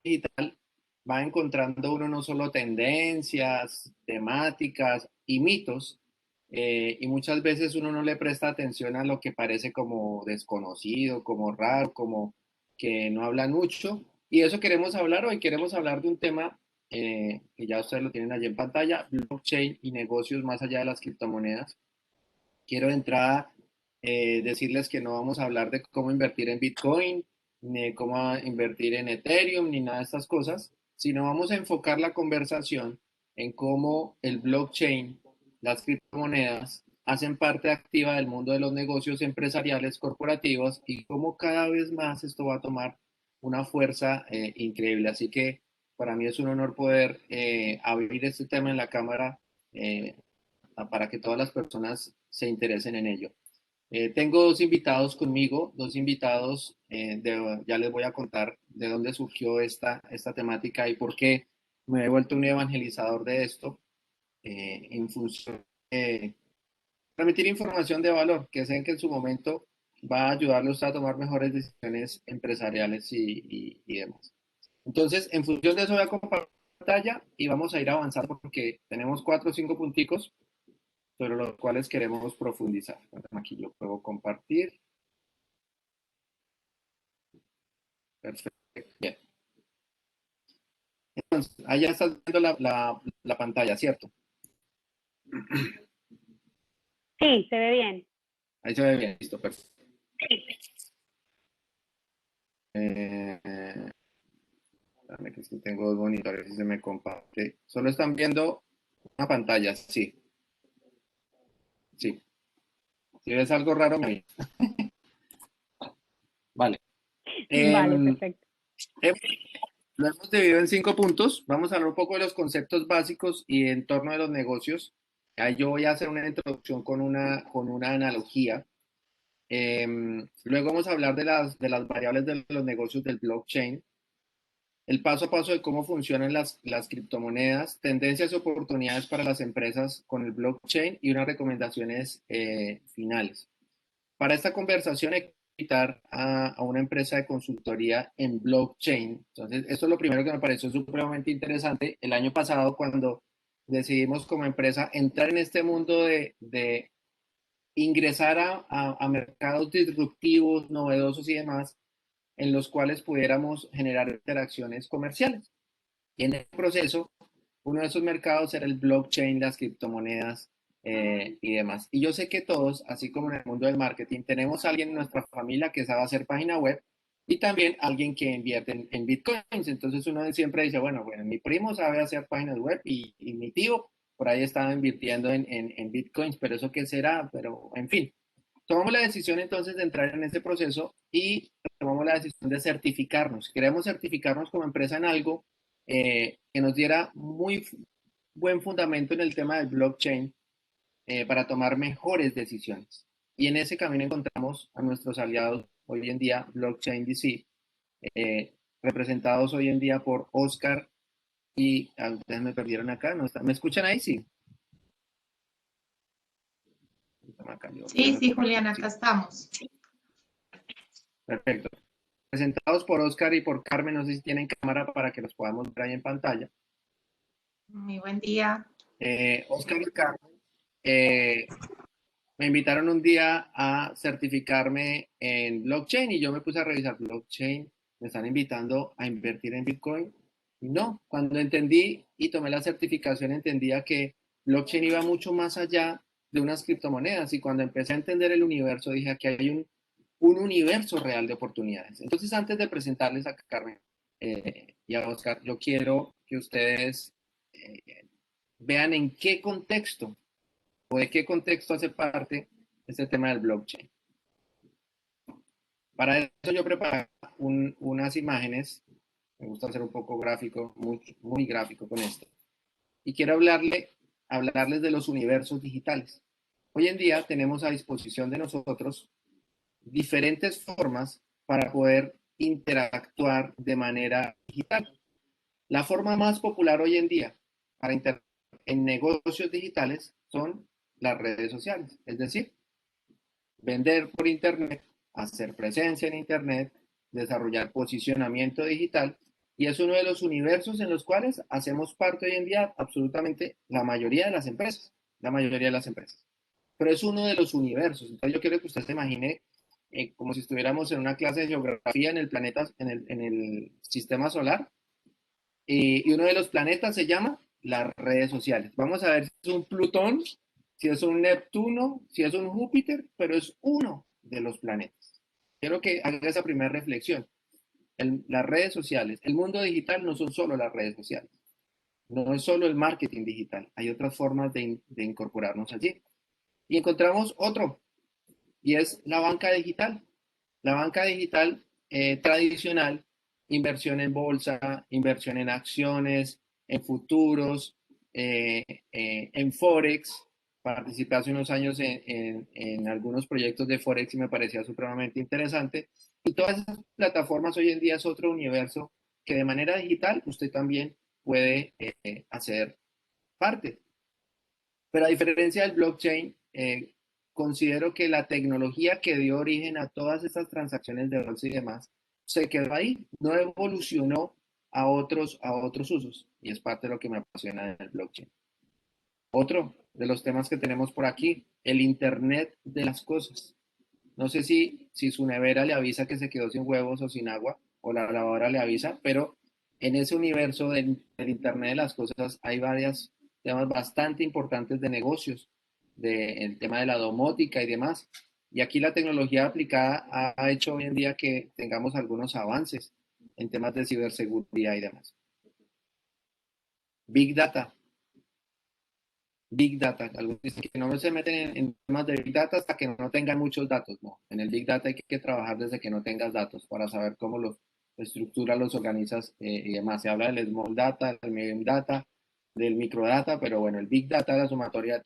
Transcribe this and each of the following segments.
Digital va encontrando uno no solo tendencias, temáticas y mitos, y muchas veces uno no le presta atención a lo que parece como desconocido, como raro, como que no hablan mucho. Y eso queremos hablar hoy. Queremos hablar de un tema que ya ustedes lo tienen allí en pantalla: blockchain y negocios más allá de las criptomonedas. Quiero de entrada decirles que no vamos a hablar de cómo invertir en Bitcoin, ni de cómo invertir en Ethereum, ni nada de estas cosas, sino vamos a enfocar la conversación en cómo el blockchain, las criptomonedas, hacen parte activa del mundo de los negocios empresariales corporativos y cómo cada vez más esto va a tomar una fuerza increíble. Así que para mí es un honor poder abrir este tema en la cámara para que todas las personas se interesen en ello. Tengo dos invitados conmigo, dos invitados, ya les voy a contar de dónde surgió esta temática y por qué me he vuelto un evangelizador de esto, en función de transmitir información de valor, que sé que en su momento va a ayudarle a usted a tomar mejores decisiones empresariales y demás. Entonces, en función de eso voy a compartir pantalla y vamos a ir avanzando porque tenemos 4 o 5 punticos sobre los cuales queremos profundizar. Aquí yo puedo compartir. Perfecto. Bien. Entonces, ahí ya estás viendo la pantalla, ¿cierto? Sí, se ve bien. Ahí se ve bien, listo, perfecto. Dame que tengo dos monitores y se me comparte. Solo están viendo una pantalla, sí. Sí. Si ves algo raro, me avisa. Vale. Vale, Eh, perfecto. lo hemos dividido en 5 puntos. Vamos a hablar un poco de los conceptos básicos y en torno de los negocios. Ahí yo voy a hacer una introducción con una analogía. Luego vamos a hablar de las variables de los negocios del blockchain, el paso a paso de cómo funcionan las criptomonedas, tendencias y oportunidades para las empresas con el blockchain y unas recomendaciones finales. Para esta conversación hay que invitar a una empresa de consultoría en blockchain. Entonces, esto es lo primero que me pareció supremamente interesante. El año pasado, cuando decidimos como empresa entrar en este mundo de ingresar a mercados disruptivos, novedosos y demás, en los cuales pudiéramos generar interacciones comerciales. Y en el proceso, uno de esos mercados era el blockchain, las criptomonedas y demás. Y yo sé que todos, así como en el mundo del marketing, tenemos a alguien en nuestra familia que sabe hacer página web y también alguien que invierte en bitcoins. Entonces uno siempre dice, bueno, mi primo sabe hacer páginas web y mi tío por ahí estaba invirtiendo en bitcoins, pero eso qué será, pero en fin. Tomamos la decisión entonces de entrar en este proceso y tomamos la decisión de certificarnos. Queremos certificarnos como empresa en algo que nos diera muy buen fundamento en el tema del blockchain para tomar mejores decisiones. Y en ese camino encontramos a nuestros aliados hoy en día, Blockchain DC, eh, representados hoy en día por Oscar y ustedes me perdieron acá, ¿no está? ¿Me escuchan ahí? Sí. Sí, sí, Julián, acá estamos. Perfecto. Presentados por Oscar y por Carmen, no sé si tienen cámara para que los podamos ver ahí en pantalla. Muy buen día. Oscar y Carmen me invitaron un día a certificarme en blockchain y yo me puse a revisar blockchain. Me están invitando a invertir en Bitcoin. Y no, cuando entendí y tomé la certificación, entendía que blockchain iba mucho más allá de unas criptomonedas y cuando empecé a entender el universo dije que hay un universo real de oportunidades. Entonces, antes de presentarles a Carmen y a Oscar, yo quiero que ustedes vean en qué contexto o de qué contexto hace parte este tema del blockchain. Para eso yo preparé unas imágenes, me gusta hacer un poco gráfico, muy gráfico con esto, y quiero hablarles de los universos digitales. Hoy en día tenemos a disposición de nosotros diferentes formas para poder interactuar de manera digital. La forma más popular hoy en día para interactuar en negocios digitales son las redes sociales, es decir, vender por Internet, hacer presencia en Internet, desarrollar posicionamiento digital, y es uno de los universos en los cuales hacemos parte hoy en día absolutamente la mayoría de las empresas, Pero es uno de los universos. Entonces yo quiero que usted se imagine como si estuviéramos en una clase de geografía en el planeta, en el sistema solar, y uno de los planetas se llama las redes sociales. Vamos a ver si es un Plutón, si es un Neptuno, si es un Júpiter, pero es uno de los planetas. Quiero que haga esa primera reflexión. Las redes sociales, el mundo digital no son solo las redes sociales, no es solo el marketing digital, hay otras formas de incorporarnos allí. Y encontramos otro, y es la banca digital. La banca digital tradicional, inversión en bolsa, inversión en acciones, en futuros, en Forex. Participé hace unos años en algunos proyectos de Forex y me parecía supremamente interesante. Y todas esas plataformas hoy en día es otro universo que de manera digital usted también puede hacer parte. Pero a diferencia del blockchain, considero que la tecnología que dio origen a todas estas transacciones de bolsa y demás se quedó ahí, no evolucionó a otros usos. Y es parte de lo que me apasiona del blockchain. Otro de los temas que tenemos por aquí, el Internet de las cosas. No sé si su nevera le avisa que se quedó sin huevos o sin agua, o la lavadora le avisa, pero en ese universo del Internet de las cosas hay varios temas bastante importantes de negocios, del tema de la domótica y demás. Y aquí la tecnología aplicada ha hecho hoy en día que tengamos algunos avances en temas de ciberseguridad y demás. Big Data. Big Data. Algunos dicen que no se meten en temas de Big Data hasta que no tengan muchos datos. No, en el Big Data hay que trabajar desde que no tengas datos para saber cómo los estructuras, los organizas y demás. Se habla del Small Data, del Medium Data, del Microdata, pero bueno, el Big Data es la sumatoria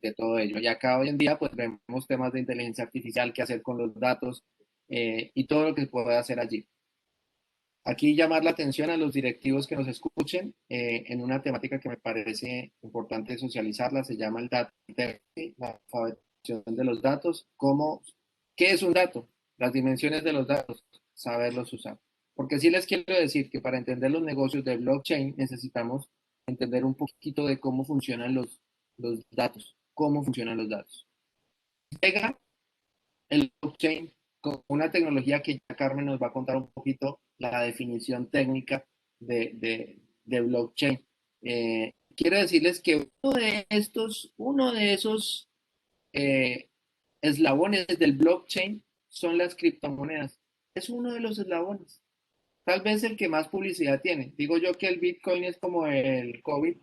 de todo ello. Y acá hoy en día pues vemos temas de inteligencia artificial, qué hacer con los datos y todo lo que se puede hacer allí. Aquí llamar la atención a los directivos que nos escuchen en una temática que me parece importante socializarla, se llama el data literacy, la alfabetización de los datos, qué es un dato, las dimensiones de los datos, saberlos usar. Porque sí les quiero decir que para entender los negocios de blockchain necesitamos entender un poquito de cómo funcionan los datos, cómo funcionan los datos. Llega el blockchain con una tecnología que ya Carmen nos va a contar un poquito la definición técnica de blockchain. Quiero decirles que uno de esos eslabones del blockchain son las criptomonedas. Es uno de los eslabones. Tal vez el que más publicidad tiene. Digo yo que el Bitcoin es como el COVID,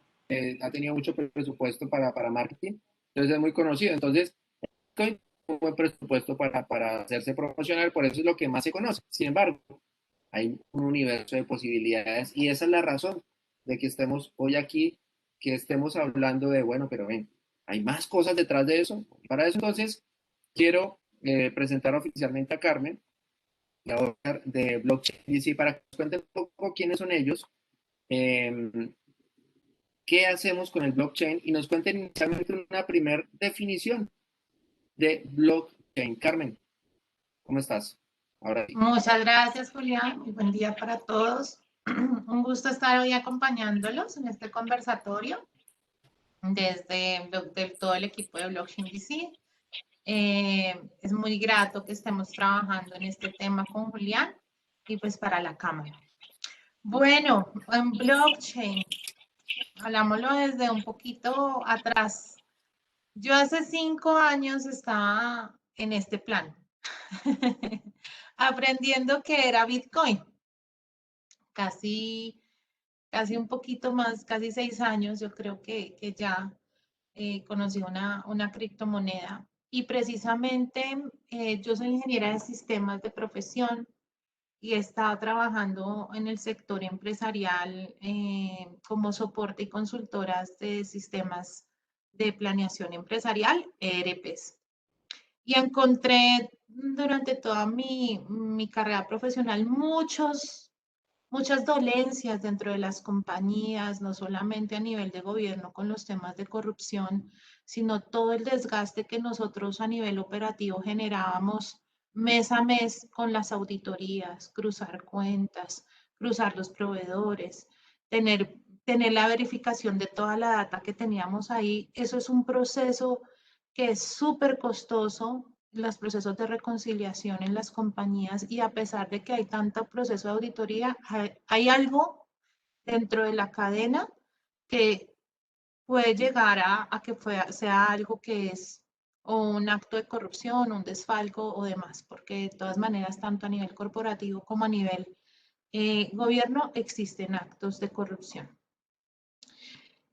ha tenido mucho presupuesto para marketing, entonces es muy conocido. Entonces, Bitcoin un buen presupuesto para hacerse promocional, por eso es lo que más se conoce. Sin embargo, hay un universo de posibilidades y esa es la razón de que estemos hoy aquí, que estemos hablando de, bueno, pero ven, hay más cosas detrás de eso. Para eso entonces quiero presentar oficialmente a Carmen, la autora de Blockchain DC, para que nos cuenten un poco quiénes son ellos, qué hacemos con el blockchain y nos cuenten inicialmente una primera definición de blockchain. Carmen, ¿cómo estás? Ahora sí. Muchas gracias, Julián. Muy buen día para todos. Un gusto estar hoy acompañándolos en este conversatorio desde todo el equipo de Blockchain DC. Es muy grato que estemos trabajando en este tema con Julián y pues para la cámara. Bueno, en blockchain, hablámoslo desde un poquito atrás Yo hace 5 años estaba en este plan, aprendiendo que era Bitcoin. Casi, casi un poquito más, casi 6 años, yo creo que ya conocí una criptomoneda. Y precisamente yo soy ingeniera de sistemas de profesión y he estado trabajando en el sector empresarial como soporte y consultoras de sistemas de planeación empresarial, ERPs. Y encontré durante toda mi carrera profesional muchas dolencias dentro de las compañías, no solamente a nivel de gobierno con los temas de corrupción, sino todo el desgaste que nosotros a nivel operativo generábamos mes a mes con las auditorías, cruzar cuentas, cruzar los proveedores, tener la verificación de toda la data que teníamos ahí. Eso es un proceso que es súper costoso, los procesos de reconciliación en las compañías, y a pesar de que hay tanto proceso de auditoría, hay algo dentro de la cadena que puede llegar a que sea algo que es o un acto de corrupción, un desfalco o demás, porque de todas maneras, tanto a nivel corporativo como a nivel gobierno, existen actos de corrupción.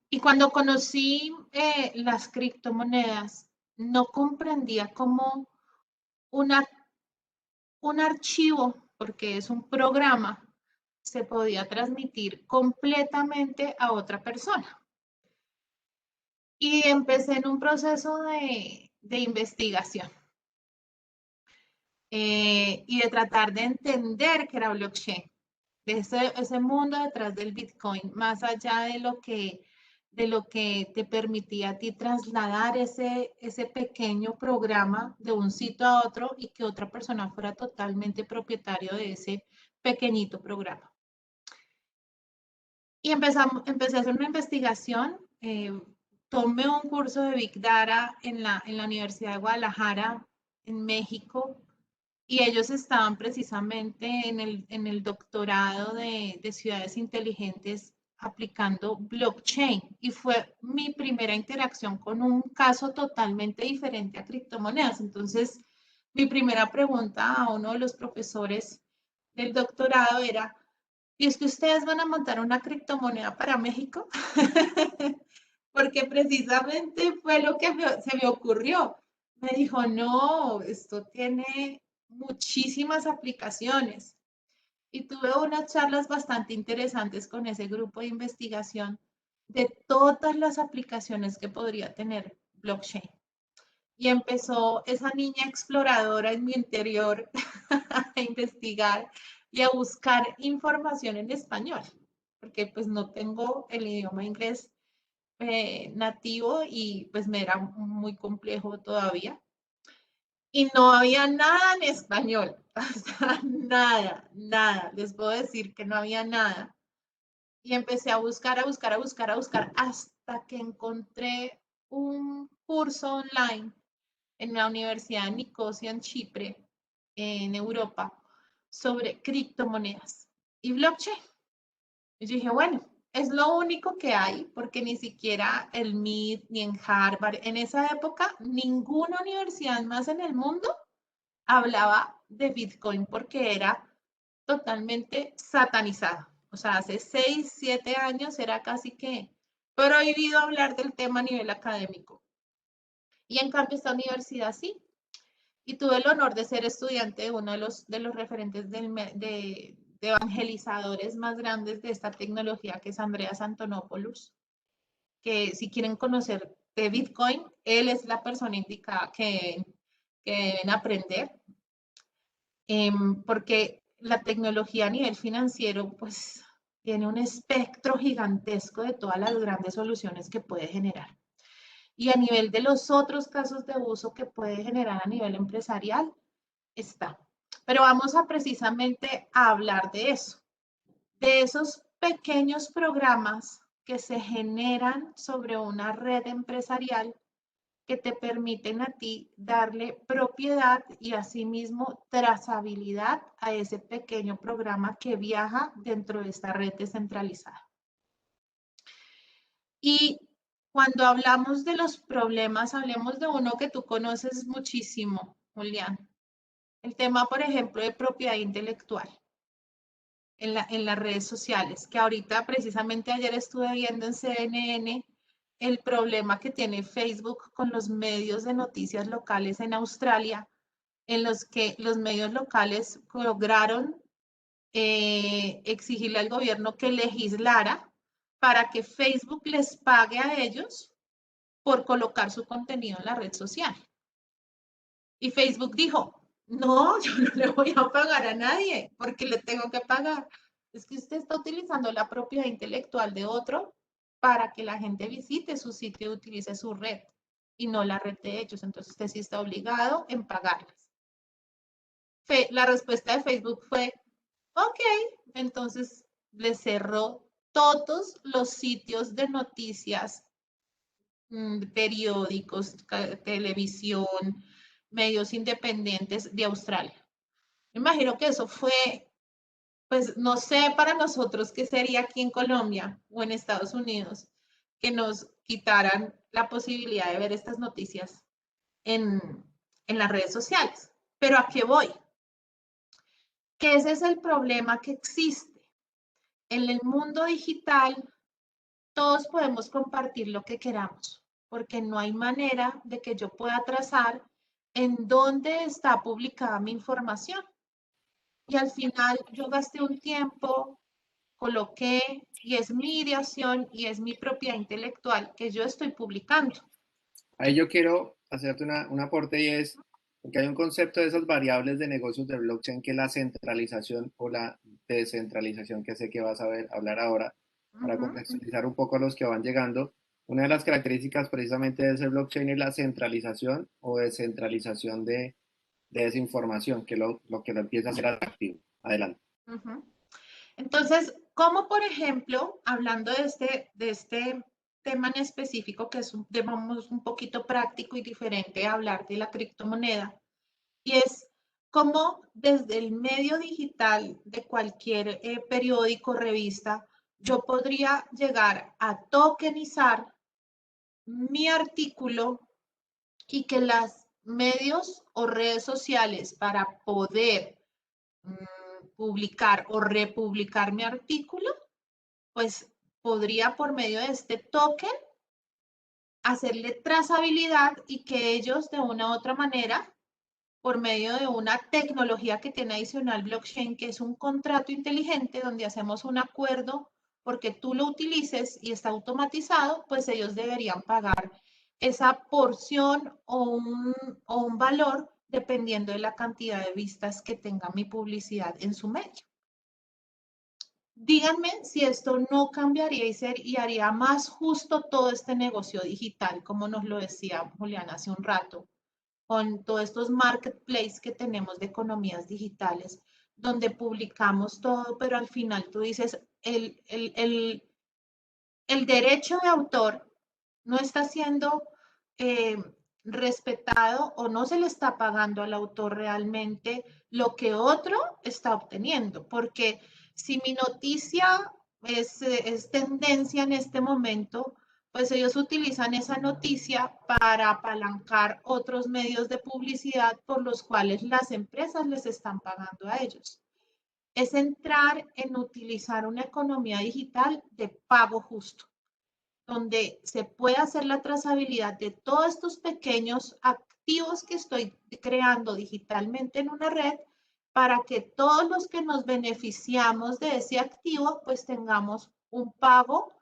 Y cuando conocí las criptomonedas, no comprendía cómo una, un archivo, porque es un programa, se podía transmitir completamente a otra persona. Y empecé en un proceso de investigación y de tratar de entender qué era blockchain, de ese mundo detrás del Bitcoin, más allá de lo que te permitía a ti trasladar ese pequeño programa de un sitio a otro y que otra persona fuera totalmente propietario de ese pequeñito programa. Y empecé a hacer una investigación. Tomé un curso de Big Data en la Universidad de Guadalajara, en México, y ellos estaban precisamente en el doctorado de ciudades inteligentes aplicando blockchain. Y fue mi primera interacción con un caso totalmente diferente a criptomonedas. Entonces, mi primera pregunta a uno de los profesores del doctorado era, ¿y es que ustedes van a montar una criptomoneda para México? Porque precisamente fue lo que se me ocurrió. Me dijo, no, esto tiene muchísimas aplicaciones. Y tuve unas charlas bastante interesantes con ese grupo de investigación de todas las aplicaciones que podría tener blockchain. Y empezó esa niña exploradora en mi interior a investigar y a buscar información en español, porque pues no tengo el idioma inglés nativo y pues me era muy complejo todavía. Y no había nada en español, o sea, nada, nada. Les puedo decir que no había nada. Y empecé a buscar, a buscar, a buscar, a buscar, hasta que encontré un curso online en la Universidad de Nicosia, en Chipre, en Europa, sobre criptomonedas y blockchain. Y yo dije, bueno, es lo único que hay, porque ni siquiera el MIT ni en Harvard, en esa época, ninguna universidad más en el mundo hablaba de Bitcoin porque era totalmente satanizado. O sea, hace 6, 7 años era casi que prohibido hablar del tema a nivel académico. Y en cambio esta universidad sí. Y tuve el honor de ser estudiante de uno de los referentes de evangelizadores más grandes de esta tecnología, que es Andreas Antonopoulos, que si quieren conocer de Bitcoin, él es la persona indicada que deben aprender, porque la tecnología a nivel financiero, pues, tiene un espectro gigantesco de todas las grandes soluciones que puede generar. Y a nivel de los otros casos de uso que puede generar a nivel empresarial, está. Pero vamos a precisamente a hablar de eso, de esos pequeños programas que se generan sobre una red empresarial que te permiten a ti darle propiedad y asimismo trazabilidad a ese pequeño programa que viaja dentro de esta red descentralizada. Y cuando hablamos de los problemas, hablemos de uno que tú conoces muchísimo, Julián. El tema, por ejemplo, de propiedad intelectual en las redes sociales, que ahorita precisamente ayer estuve viendo en CNN el problema que tiene Facebook con los medios de noticias locales en Australia, en los que los medios locales lograron exigirle al gobierno que legislara para que Facebook les pague a ellos por colocar su contenido en la red social. Y Facebook dijo, no, yo no le voy a pagar a nadie porque le tengo que pagar. Es que usted está utilizando la propiedad intelectual de otro para que la gente visite su sitio y utilice su red y no la red de ellos. Entonces usted sí está obligado en pagarles. La respuesta de Facebook fue, ok, entonces le cerró todos los sitios de noticias, periódicos, televisión, medios independientes de Australia. Me imagino que eso fue, pues no sé para nosotros qué sería aquí en Colombia o en Estados Unidos, que nos quitaran la posibilidad de ver estas noticias en, en las redes sociales. Pero ¿a qué voy? Que ese es el problema que existe. En el mundo digital, todos podemos compartir lo que queramos, porque no hay manera de que yo pueda trazar en dónde está publicada mi información. Y al final yo gasté un tiempo, coloqué, y es mi ideación y es mi propiedad intelectual que yo estoy publicando. Ahí yo quiero hacerte un aporte y es que hay un concepto de esas variables de negocios de blockchain que es la centralización o la descentralización, que sé que vas a hablar ahora, para contextualizar un poco a los que van llegando. Una de las características precisamente de ese blockchain es la centralización o descentralización de esa información, que lo que lo empieza a hacer atractivo. Adelante. Entonces, como por ejemplo, hablando de este tema en específico, que es un tema un poquito práctico y diferente a hablar de la criptomoneda, y es cómo desde el medio digital de cualquier periódico, revista, yo podría llegar a tokenizar mi artículo y que las medios o redes sociales para poder publicar o republicar mi artículo, pues podría por medio de este token hacerle trazabilidad y que ellos de una u otra manera, por medio de una tecnología que tiene adicional blockchain, que es un contrato inteligente donde hacemos un acuerdo porque tú lo utilices y está automatizado, pues ellos deberían pagar esa porción o un valor dependiendo de la cantidad de vistas que tenga mi publicidad en su medio. Díganme si esto no cambiaría y haría más justo todo este negocio digital, como nos lo decía Julián hace un rato, con todos estos marketplaces que tenemos de economías digitales, donde publicamos todo, pero al final tú dices, el derecho de autor no está siendo respetado o no se le está pagando al autor realmente lo que otro está obteniendo, porque si mi noticia es tendencia en este momento, pues ellos utilizan esa noticia para apalancar otros medios de publicidad por los cuales las empresas les están pagando a ellos. Es entrar en utilizar una economía digital de pago justo, donde se puede hacer la trazabilidad de todos estos pequeños activos que estoy creando digitalmente en una red para que todos los que nos beneficiamos de ese activo, pues tengamos un pago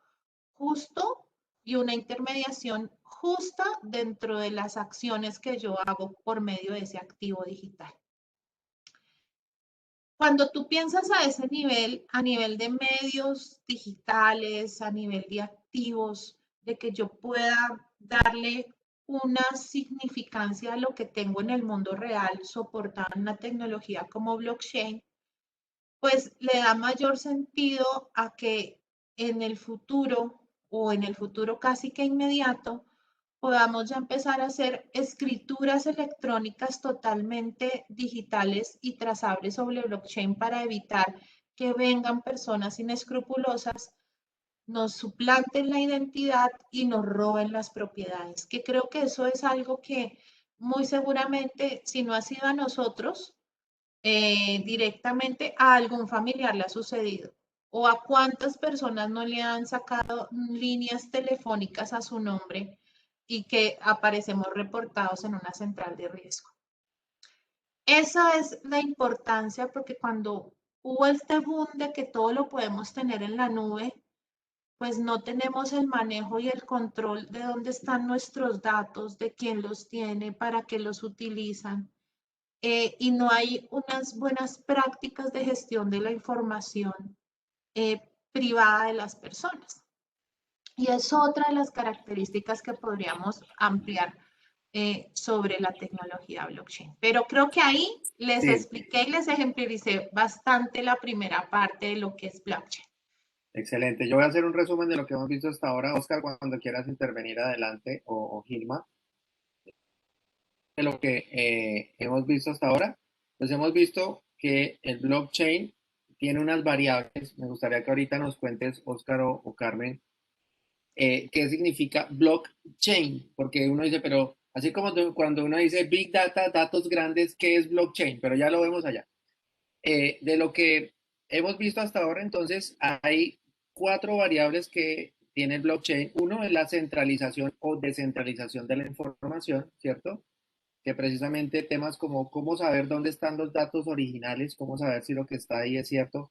justo y una intermediación justa dentro de las acciones que yo hago por medio de ese activo digital. Cuando tú piensas a nivel de medios digitales, a nivel de activos, de que yo pueda darle una significancia a lo que tengo en el mundo real, soportar una tecnología como blockchain, pues le da mayor sentido a que en el futuro o en el futuro casi que inmediato podamos ya empezar a hacer escrituras electrónicas totalmente digitales y trazables sobre blockchain para evitar que vengan personas inescrupulosas nos suplanten la identidad y nos roben las propiedades, que creo que eso es algo que muy seguramente, si no ha sido a nosotros, directamente a algún familiar le ha sucedido. O a cuántas personas no le han sacado líneas telefónicas a su nombre y que aparecemos reportados en una central de riesgo. Esa es la importancia, porque cuando hubo este boom de que todo lo podemos tener en la nube, pues no tenemos el manejo y el control de dónde están nuestros datos, de quién los tiene, para qué los utilizan. Y no hay unas buenas prácticas de gestión de la información privada de las personas. Y es otra de las características que podríamos ampliar sobre la tecnología blockchain. Pero creo que ahí les Sí, expliqué y les ejemplificé bastante la primera parte de lo que es blockchain. excelente. Yo voy a hacer un resumen de lo que hemos visto hasta ahora. Oscar, cuando quieras intervenir adelante, o Gilma, de lo que hemos visto hasta ahora. Pues hemos visto que el blockchain tiene unas variables. Me gustaría que ahorita nos cuentes, Oscar o Carmen, qué significa blockchain, porque uno dice, pero así como cuando uno dice Big Data, datos grandes, ¿qué es blockchain? Pero ya lo vemos allá. De lo que hemos visto hasta ahora, entonces, hay cuatro variables que tiene el blockchain. Uno es la centralización o descentralización de la información, ¿cierto? Que precisamente temas como cómo saber dónde están los datos originales, cómo saber si lo que está ahí es cierto,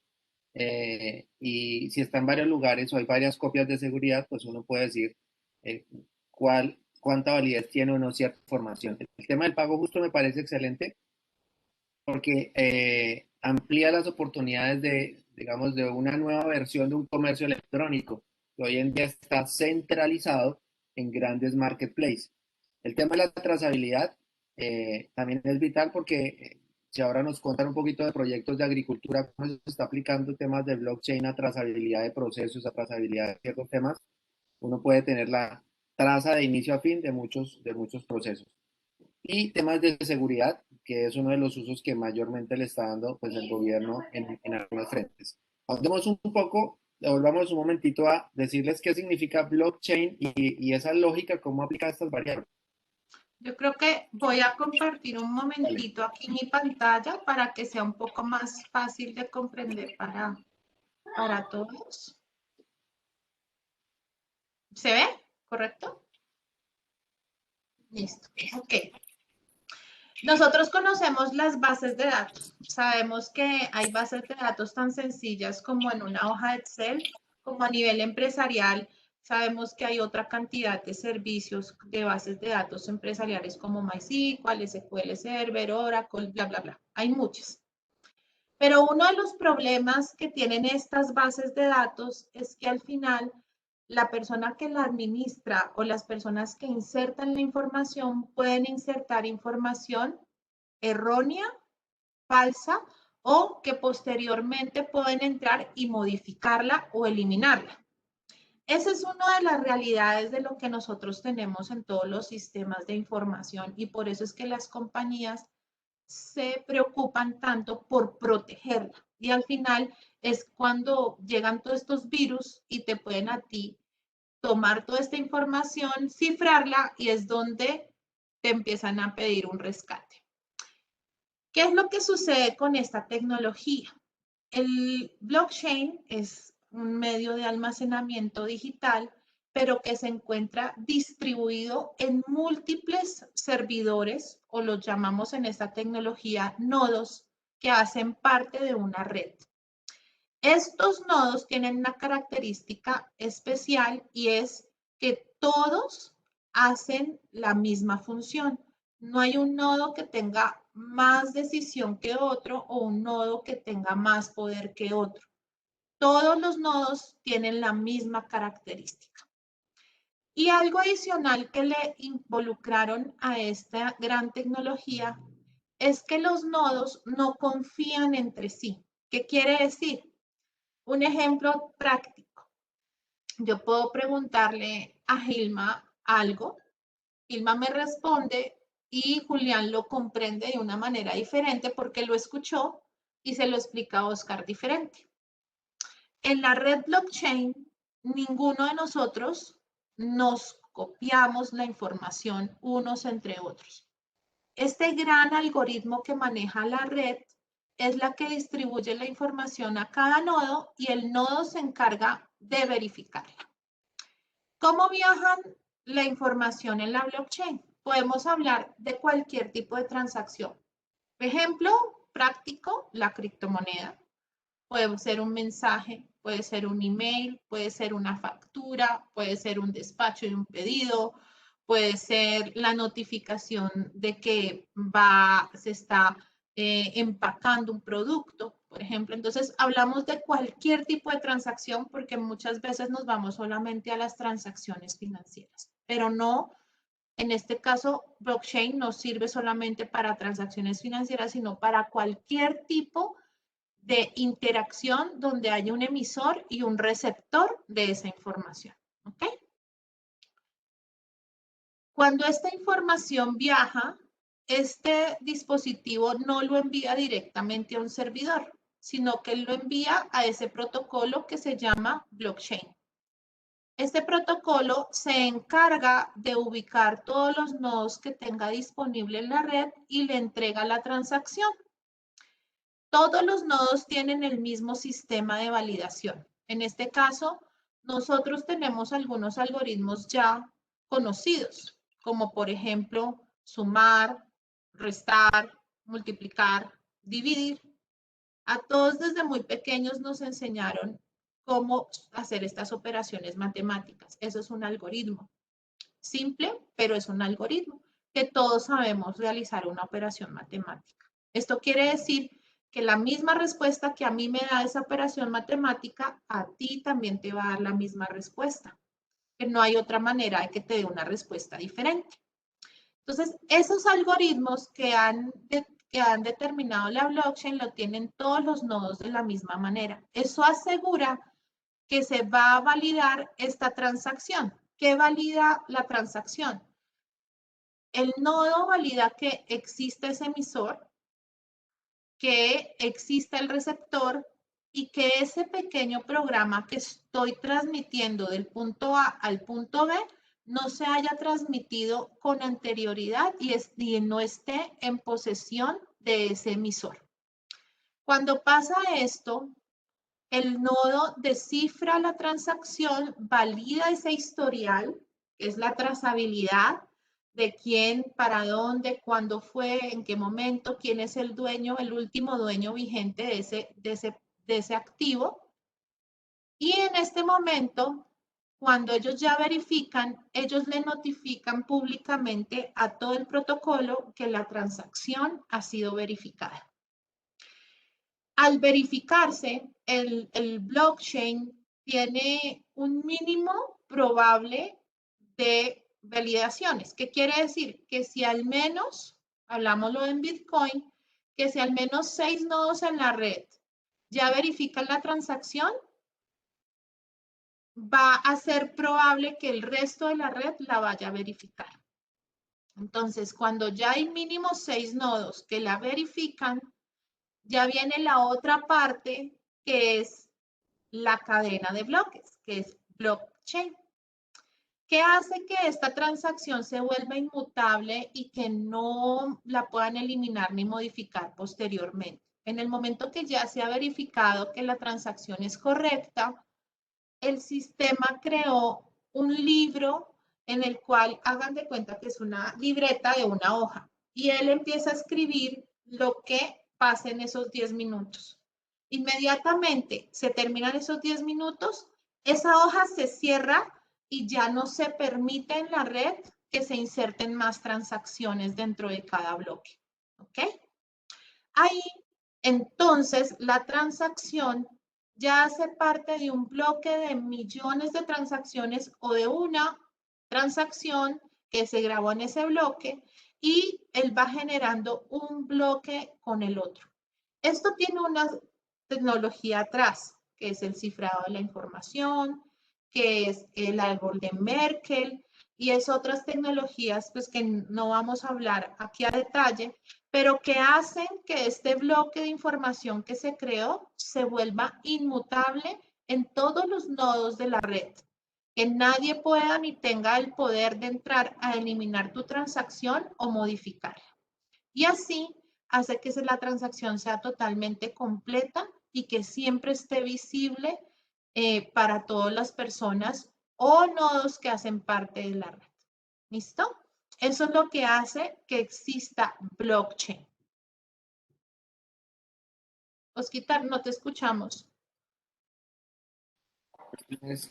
y si está en varios lugares o hay varias copias de seguridad, pues uno puede decir eh, cuánta validez tiene o no cierta información. El tema del pago justo me parece excelente porque amplía las oportunidades de, digamos, de una nueva versión de un comercio electrónico que hoy en día está centralizado en grandes marketplaces. El tema de la trazabilidad también es vital porque si ahora nos cuentan un poquito de proyectos de agricultura, cómo se está aplicando temas de blockchain a trazabilidad de procesos, a trazabilidad de ciertos temas, uno puede tener la traza de inicio a fin de muchos procesos. Y temas de seguridad, que es uno de los usos que mayormente le está dando pues, el gobierno en algunos frentes. Hablemos un poco, volvamos un momentito a decirles qué significa blockchain y esa lógica, cómo aplica estas variables. Yo creo que voy a compartir un Vale. momentito aquí mi pantalla para que sea un poco más fácil de comprender para todos. ¿Se ve? ¿Correcto? Listo. Ok. Nosotros conocemos las bases de datos. Sabemos que hay bases de datos tan sencillas como en una hoja de Excel, como a nivel empresarial. Sabemos que hay otra cantidad de servicios de bases de datos empresariales como MySQL, SQL Server, Oracle, bla, bla, bla. Hay muchas. Pero uno de los problemas que tienen estas bases de datos es que al final la persona que la administra o las personas que insertan la información pueden insertar información errónea, falsa o que posteriormente pueden entrar y modificarla o eliminarla. Esa es una de las realidades de lo que nosotros tenemos en todos los sistemas de información y por eso es que las compañías se preocupan tanto por protegerla. Y al final es cuando llegan todos estos virus y te pueden a ti tomar toda esta información, cifrarla y es donde te empiezan a pedir un rescate. ¿Qué es lo que sucede con esta tecnología? El blockchain es un medio de almacenamiento digital, pero que se encuentra distribuido en múltiples servidores, o los llamamos en esta tecnología nodos, que hacen parte de una red. Estos nodos tienen una característica especial y es que todos hacen la misma función. No hay un nodo que tenga más decisión que otro o un nodo que tenga más poder que otro. Todos los nodos tienen la misma característica. Y algo adicional que le involucraron a esta gran tecnología es que los nodos no confían entre sí. ¿Qué quiere decir? Un ejemplo práctico. Yo puedo preguntarle a Gilma algo, Gilma me responde y Julián lo comprende de una manera diferente porque lo escuchó y se lo explica a Oscar diferente. En la red blockchain ninguno de nosotros nos copiamos la información unos entre otros. Este gran algoritmo que maneja la red es la que distribuye la información a cada nodo y el nodo se encarga de verificarla. ¿Cómo viajan la información en la blockchain? Podemos hablar de cualquier tipo de transacción. Ejemplo práctico, la criptomoneda. Puede ser un mensaje, puede ser un email, puede ser una factura, puede ser un despacho de un pedido, puede ser la notificación de que se está empacando un producto, por ejemplo. Entonces, hablamos de cualquier tipo de transacción porque muchas veces nos vamos solamente a las transacciones financieras, pero no, en este caso, blockchain no sirve solamente para transacciones financieras, sino para cualquier tipo de interacción donde haya un emisor y un receptor de esa información. ¿Ok? Cuando esta información viaja, este dispositivo no lo envía directamente a un servidor, sino que lo envía a ese protocolo que se llama blockchain. Este protocolo se encarga de ubicar todos los nodos que tenga disponible en la red y le entrega la transacción. Todos los nodos tienen el mismo sistema de validación. En este caso, nosotros tenemos algunos algoritmos ya conocidos, como por ejemplo, sumar, restar, multiplicar, dividir. A todos desde muy pequeños nos enseñaron cómo hacer estas operaciones matemáticas. Eso es un algoritmo. Simple, pero es un algoritmo que todos sabemos realizar una operación matemática. Esto quiere decir que la misma respuesta que a mí me da esa operación matemática, a ti también te va a dar la misma respuesta. Que no hay otra manera de que te dé una respuesta diferente. Entonces, esos algoritmos que han determinado la blockchain lo tienen todos los nodos de la misma manera. Eso asegura que se va a validar esta transacción. ¿Qué valida la transacción? El nodo valida que existe ese emisor, que existe el receptor y que ese pequeño programa que estoy transmitiendo del punto A al punto B no se haya transmitido con anterioridad y no esté en posesión de ese emisor. Cuando pasa esto, el nodo descifra la transacción, valida ese historial, que es la trazabilidad de quién, para dónde, cuándo fue, en qué momento, quién es el dueño, el último dueño vigente de ese activo. Y en este momento, cuando ellos ya verifican, ellos le notifican públicamente a todo el protocolo que la transacción ha sido verificada. Al verificarse, el blockchain tiene un mínimo probable de validaciones. ¿Qué quiere decir? Que si al menos, hablámoslo en Bitcoin, que si al menos 6 nodos en la red ya verifican la transacción, va a ser probable que el resto de la red la vaya a verificar. Entonces, cuando ya hay mínimo 6 nodos que la verifican, ya viene la otra parte que es la cadena de bloques, que es blockchain. ¿Qué hace que esta transacción se vuelva inmutable y que no la puedan eliminar ni modificar posteriormente? En el momento que ya se ha verificado que la transacción es correcta, el sistema creó un libro en el cual hagan de cuenta que es una libreta de una hoja y él empieza a escribir lo que pasa en esos 10 minutos. Inmediatamente se terminan esos 10 minutos, esa hoja se cierra y ya no se permite en la red que se inserten más transacciones dentro de cada bloque. ¿Ok? Ahí, entonces, la transacción ya hace parte de un bloque de millones de transacciones o de una transacción que se grabó en ese bloque y él va generando un bloque con el otro. Esto tiene una tecnología atrás, que es el cifrado de la información, que es el árbol de Merkle y es otras tecnologías pues que no vamos a hablar aquí a detalle, pero que hacen que este bloque de información que se creó se vuelva inmutable en todos los nodos de la red. Que nadie pueda ni tenga el poder de entrar a eliminar tu transacción o modificarla. Y así hace que la transacción sea totalmente completa y que siempre esté visible para todas las personas o nodos que hacen parte de la red. ¿Listo? Eso es lo que hace que exista blockchain. Osquitar, no te escuchamos.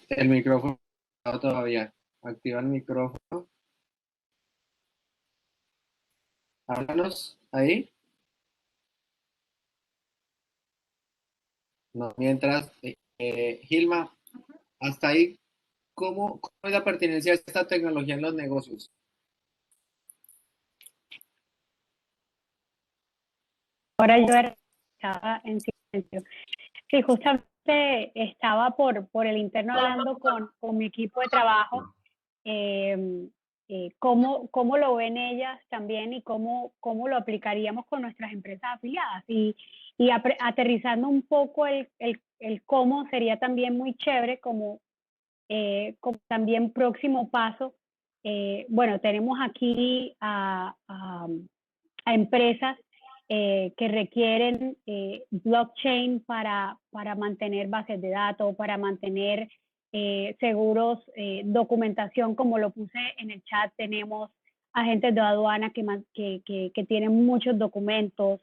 El micrófono no, todavía. Activa el micrófono. Háblanos ahí. No, mientras, Gilma, hasta ahí, ¿cómo es la pertinencia de esta tecnología en los negocios? Ahora yo estaba en silencio. Sí, justamente estaba por el interno hablando con mi equipo de trabajo, cómo lo ven ellas también y cómo lo aplicaríamos con nuestras empresas afiliadas. Y aterrizando un poco el cómo sería también muy chévere como también próximo paso. Bueno, tenemos aquí a empresas que requieren blockchain para mantener bases de datos, para mantener seguros, documentación, como lo puse en el chat, tenemos agentes de aduana que tienen muchos documentos,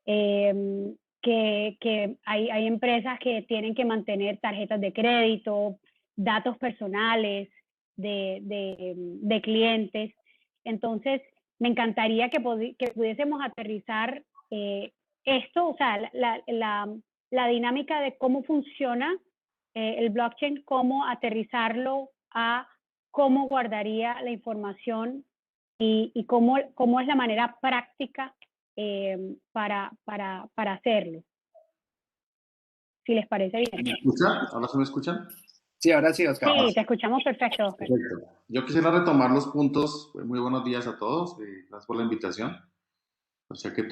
que hay empresas que tienen que mantener tarjetas de crédito, datos personales de clientes. Entonces, me encantaría que pudiésemos aterrizar esto, o sea, la dinámica de cómo funciona el blockchain, cómo aterrizarlo a cómo guardaría la información y cómo es la manera práctica para hacerlo. Si les parece bien. ¿Me escuchan? ¿Ahora sí me escuchan? Sí, ahora sí, Oscar. Sí, te escuchamos perfecto. Perfecto. Yo quisiera retomar los puntos. Muy buenos días a todos. Gracias por la invitación. O sea que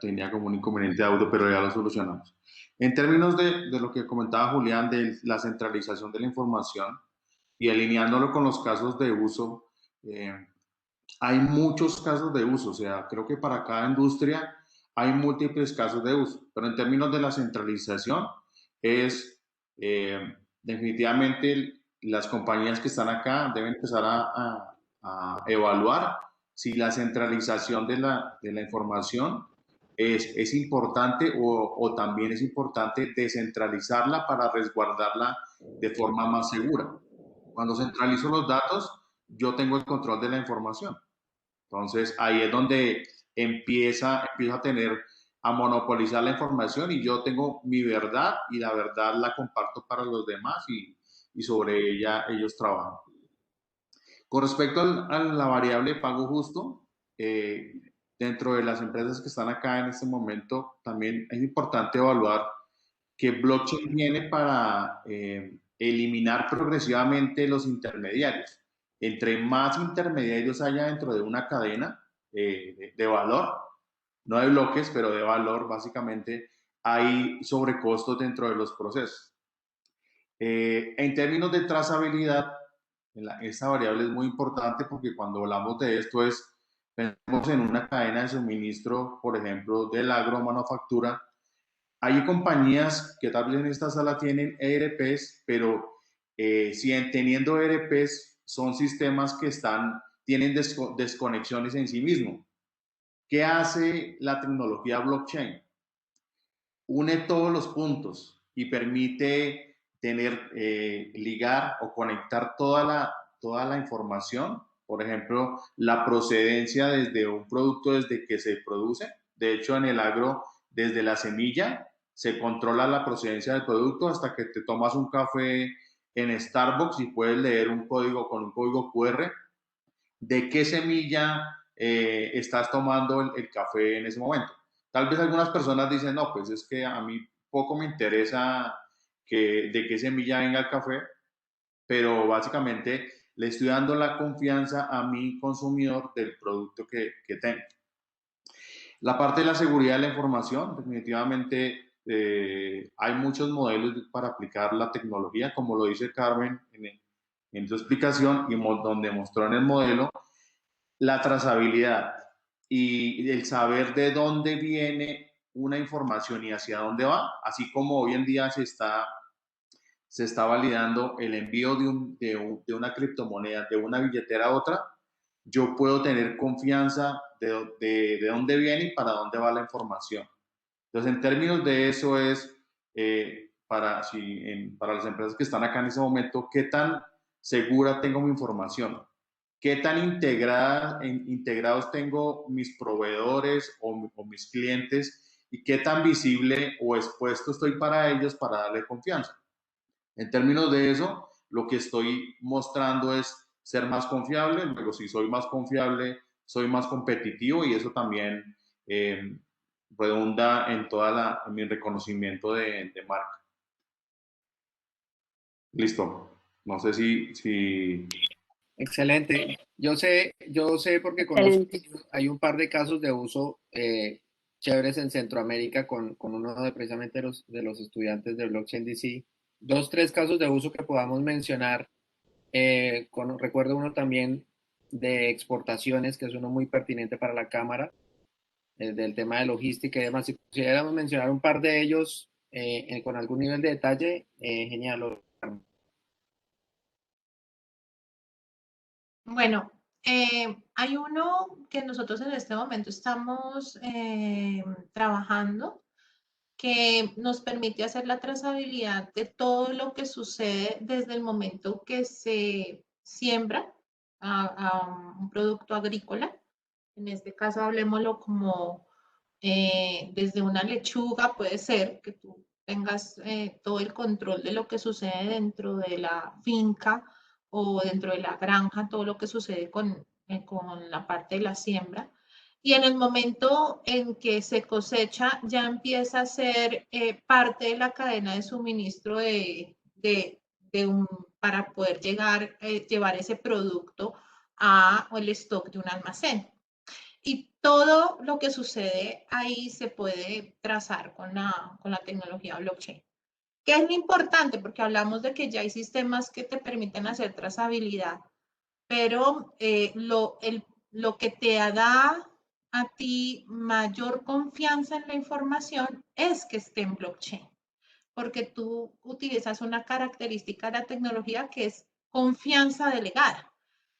tenía como un inconveniente de audio, pero ya lo solucionamos. En términos de lo que comentaba Julián, de la centralización de la información y alineándolo con los casos de uso, hay muchos casos de uso. O sea, creo que para cada industria hay múltiples casos de uso. Pero en términos de la centralización, es definitivamente las compañías que están acá deben empezar a evaluar si la centralización de la información es importante o también es importante descentralizarla para resguardarla de forma más segura. Cuando centralizo los datos, yo tengo el control de la información. Entonces, ahí es donde empiezo a monopolizar la información y yo tengo mi verdad y la verdad la comparto para los demás y sobre ella ellos trabajan. Con respecto a la variable pago justo, dentro de las empresas que están acá en este momento, también es importante evaluar que blockchain viene para eliminar progresivamente los intermediarios. Entre más intermediarios haya dentro de una cadena de valor, no de bloques, pero de valor, básicamente, hay sobrecostos dentro de los procesos. En términos de trazabilidad, esta variable es muy importante porque cuando hablamos de esto pensamos en una cadena de suministro, por ejemplo, del agromanufactura. Hay compañías que tal vez en esta sala tienen ERPs, pero teniendo ERPs son sistemas que tienen desconexiones en sí mismos. ¿Qué hace la tecnología blockchain? Une todos los puntos y permite ligar o conectar toda la información. Por ejemplo, la procedencia desde un producto desde que se produce. De hecho, en el agro, desde la semilla, se controla la procedencia del producto hasta que te tomas un café en Starbucks y puedes leer un código con un código QR de qué semilla estás tomando el café en ese momento. Tal vez algunas personas dicen, no, pues es que a mí poco me interesa de qué semilla venga el café, pero básicamente le estoy dando la confianza a mi consumidor del producto que tengo. La parte de la seguridad de la información, definitivamente hay muchos modelos para aplicar la tecnología, como lo dice Carmen en su explicación y donde mostró en el modelo, la trazabilidad y el saber de dónde viene una información y hacia dónde va, así como hoy en día se está validando el envío de una criptomoneda de una billetera a otra, yo puedo tener confianza de dónde viene y para dónde va la información. Entonces, en términos de eso es, para las empresas que están acá en ese momento, ¿qué tan segura tengo mi información? ¿Qué tan integrados tengo mis proveedores o mis clientes? ¿Y qué tan visible o expuesto estoy para ellos para darle confianza? En términos de eso, lo que estoy mostrando es ser más confiable. Luego, si soy más confiable, soy más competitivo y eso también redunda en mi reconocimiento de marca. Listo. No sé si... Excelente. Yo sé porque conozco, hay un par de casos de uso chéveres en Centroamérica con uno de precisamente de los estudiantes de Blockchain DC. Dos, tres casos de uso que podamos mencionar. Recuerdo uno también de exportaciones, que es uno muy pertinente para la Cámara, del tema de logística y demás. Si pudiéramos mencionar un par de ellos con algún nivel de detalle, genial. Bueno, hay uno que nosotros en este momento estamos trabajando que nos permite hacer la trazabilidad de todo lo que sucede desde el momento que se siembra a un producto agrícola. En este caso, hablemoslo como desde una lechuga, puede ser que tú tengas todo el control de lo que sucede dentro de la finca o dentro de la granja, todo lo que sucede con la parte de la siembra. Y en el momento en que se cosecha, ya empieza a ser parte de la cadena de suministro para poder llevar ese producto el stock de un almacén. Y todo lo que sucede ahí se puede trazar con la tecnología blockchain. ¿Qué es lo importante? Porque hablamos de que ya hay sistemas que te permiten hacer trazabilidad, pero lo que te da a ti mayor confianza en la información es que esté en blockchain, porque tú utilizas una característica de la tecnología que es confianza delegada.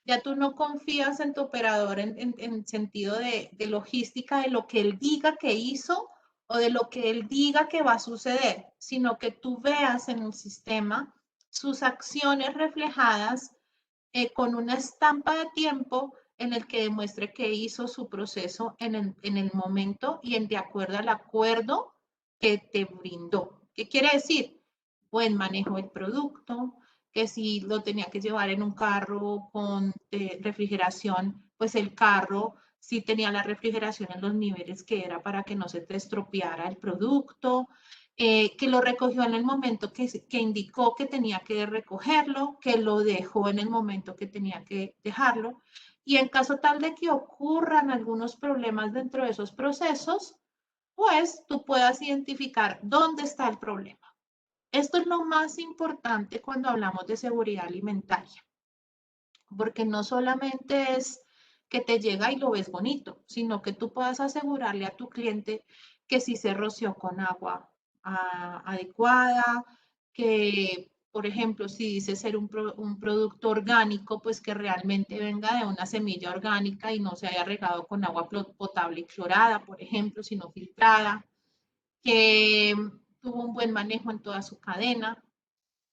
Ya tú no confías en tu operador en sentido de logística, de lo que él diga que hizo o de lo que él diga que va a suceder, sino que tú veas en el sistema sus acciones reflejadas con una estampa de tiempo en el que demuestre que hizo su proceso en el momento y de acuerdo al acuerdo que te brindó. ¿Qué quiere decir? Buen manejo del producto, que si lo tenía que llevar en un carro con refrigeración, pues el carro sí tenía la refrigeración en los niveles que era para que no se te estropeara el producto, que lo recogió en el momento que indicó que tenía que recogerlo, que lo dejó en el momento que tenía que dejarlo. Y en caso tal de que ocurran algunos problemas dentro de esos procesos, pues tú puedas identificar dónde está el problema. Esto es lo más importante cuando hablamos de seguridad alimentaria, porque no solamente es que te llega y lo ves bonito, sino que tú puedas asegurarle a tu cliente que sí se roció con agua adecuada, que, por ejemplo, si dice ser un producto orgánico, pues que realmente venga de una semilla orgánica y no se haya regado con agua potable y clorada, por ejemplo, sino filtrada, que tuvo un buen manejo en toda su cadena.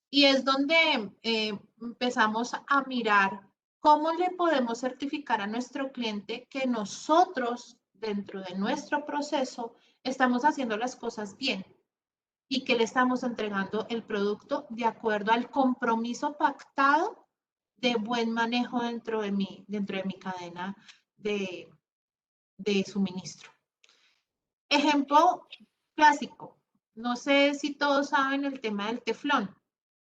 Y es donde empezamos a mirar cómo le podemos certificar a nuestro cliente que nosotros, dentro de nuestro proceso, estamos haciendo las cosas bien y que le estamos entregando el producto de acuerdo al compromiso pactado de buen manejo dentro de mi cadena de suministro. Ejemplo clásico. No sé si todos saben el tema del teflón.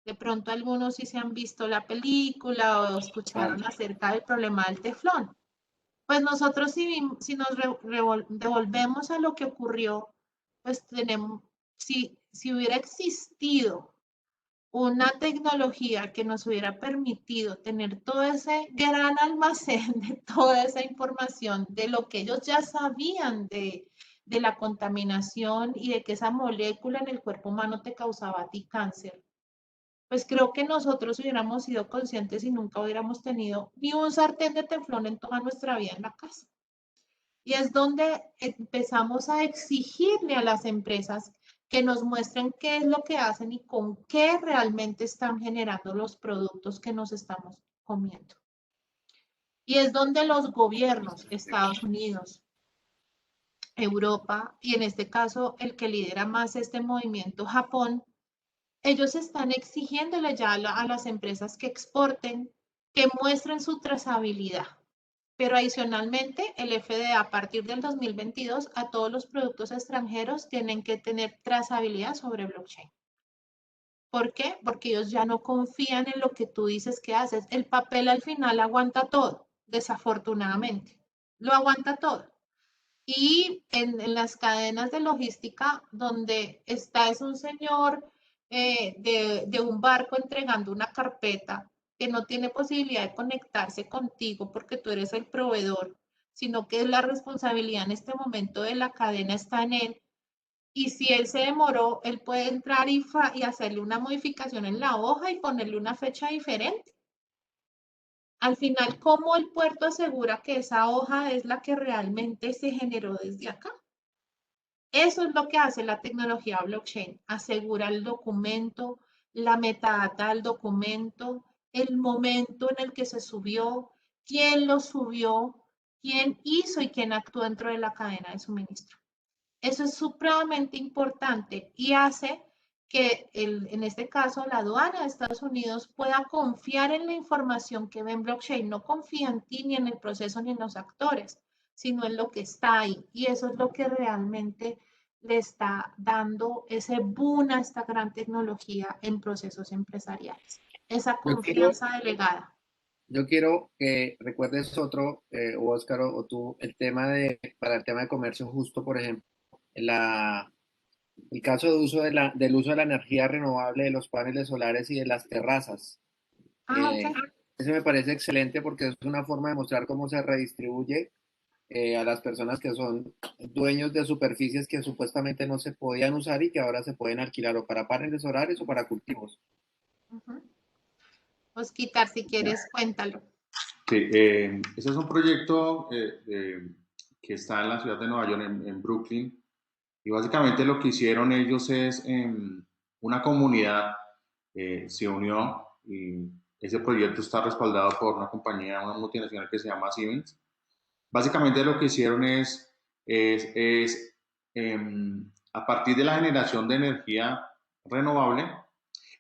De pronto algunos sí se han visto la película o escucharon acerca del problema del teflón. Pues nosotros si nos devolvemos a lo que ocurrió, pues si hubiera existido una tecnología que nos hubiera permitido tener todo ese gran almacén de toda esa información, de lo que ellos ya sabían de la contaminación y de que esa molécula en el cuerpo humano te causaba a ti cáncer, pues creo que nosotros hubiéramos sido conscientes y nunca hubiéramos tenido ni un sartén de teflón en toda nuestra vida en la casa. Y es donde empezamos a exigirle a las empresas que nos muestren qué es lo que hacen y con qué realmente están generando los productos que nos estamos comiendo. Y es donde los gobiernos, Estados Unidos, Europa y en este caso el que lidera más este movimiento, Japón, ellos están exigiéndole ya a las empresas que exporten, que muestren su trazabilidad. Pero adicionalmente, el FDA a partir del 2022 a todos los productos extranjeros tienen que tener trazabilidad sobre blockchain. ¿Por qué? Porque ellos ya no confían en lo que tú dices que haces. El papel al final aguanta todo, desafortunadamente. Lo aguanta todo. Y en las cadenas de logística, donde está es un señor de un barco entregando una carpeta que no tiene posibilidad de conectarse contigo porque tú eres el proveedor, sino que la responsabilidad en este momento de la cadena está en él. Y si él se demoró, él puede entrar y hacerle una modificación en la hoja y ponerle una fecha diferente. Al final, ¿cómo el puerto asegura que esa hoja es la que realmente se generó desde acá? Eso es lo que hace la tecnología blockchain. Asegura el documento, la metadata del documento, el momento en el que se subió, quién lo subió, quién hizo y quién actuó dentro de la cadena de suministro. Eso es supremamente importante y hace que, en este caso, la aduana de Estados Unidos pueda confiar en la información que ve en blockchain. No confía en ti ni en el proceso ni en los actores, sino en lo que está ahí. Y eso es lo que realmente le está dando ese boom a esta gran tecnología en procesos empresariales. Esa Yo quiero, confianza delegada. yo quiero que recuerdes otro, o Óscar, o tú, para el tema de comercio justo, por ejemplo, la, el caso de uso del uso de la energía renovable de los paneles solares y de las terrazas. Ah, ok. Ese me parece excelente porque es una forma de mostrar cómo se redistribuye a las personas que son dueños de superficies que supuestamente no se podían usar y que ahora se pueden alquilar o para paneles solares o para cultivos. Osquitar, si quieres, cuéntalo. Sí, ese es un proyecto que está en la ciudad de Nueva York, en Brooklyn, y básicamente lo que hicieron ellos es una comunidad se unió y ese proyecto está respaldado por una compañía, una multinacional que se llama Siemens. Básicamente lo que hicieron es a partir de la generación de energía renovable,